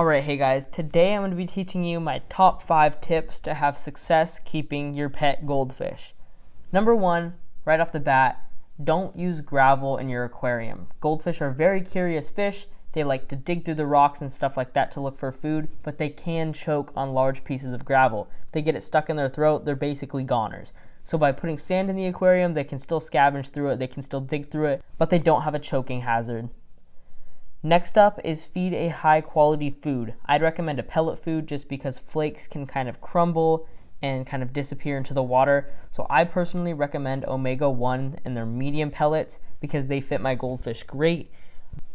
Alright, hey guys, today I'm going to be teaching you my top 5 tips to have success keeping your pet goldfish. Number 1, right off the bat, don't use gravel in your aquarium. Goldfish are very curious fish. They like to dig through the rocks and stuff like that to look for food, but they can choke on large pieces of gravel. If they get it stuck in their throat, they're basically goners. So by putting sand in the aquarium, they can still scavenge through it, they can still dig through it, but they don't have a choking hazard. Next up is feed a high quality food. I'd recommend a pellet food just because flakes can kind of crumble and kind of disappear into the water. So I personally recommend omega-1 and their medium pellets because they fit my goldfish great.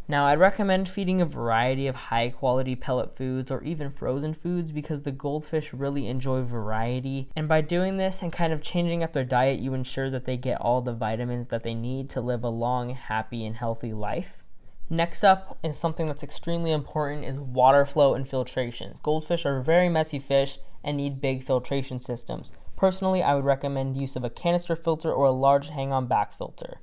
Now I'd recommend feeding a variety of high quality pellet foods or even frozen foods because the goldfish really enjoy variety. And by doing this and kind of changing up their diet, you ensure that they get all the vitamins that they need to live a long, happy, and healthy life. Next up is something that's extremely important is water flow and filtration. Goldfish are very messy fish and need big filtration systems. Personally, I would recommend use of a canister filter or a large hang-on back filter.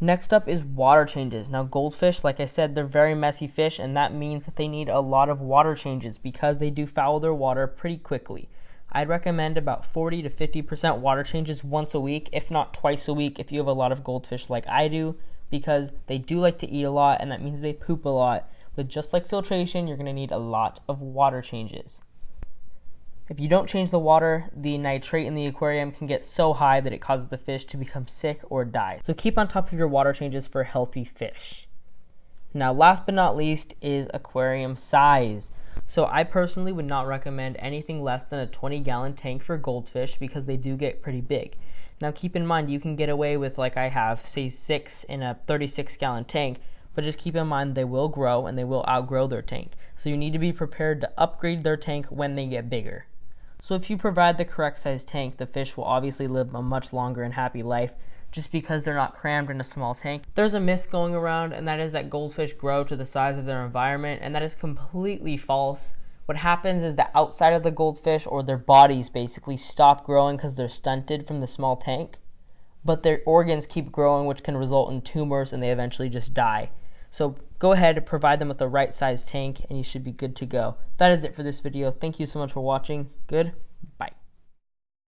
Next up is water changes. Now goldfish, like I said, they're very messy fish, and that means that they need a lot of water changes because they do foul their water pretty quickly. I'd recommend about 40 to 50% water changes once a week, if not twice a week if you have a lot of goldfish like I do, because they do like to eat a lot, and that means they poop a lot. But just like filtration, you're going to need a lot of water changes. If you don't change the water, the nitrate in the aquarium can get so high that it causes the fish to become sick or die. So keep on top of your water changes for healthy fish. Now last but not least is aquarium size. So I personally would not recommend anything less than a 20-gallon tank for goldfish because they do get pretty big. Now keep in mind you can get away with, like I have, say 6 in a 36-gallon tank, but just keep in mind they will grow and they will outgrow their tank. So you need to be prepared to upgrade their tank when they get bigger. So if you provide the correct size tank, the fish will obviously live a much longer and happy life just because they're not crammed in a small tank. There's a myth going around, and that is that goldfish grow to the size of their environment, and that is completely false. What happens is the outside of the goldfish, or their bodies, basically stop growing because they're stunted from the small tank, but their organs keep growing, which can result in tumors, and they eventually just die. So go ahead and provide them with the right size tank, and you should be good to go. That is it for this video. Thank you so much for watching. Goodbye.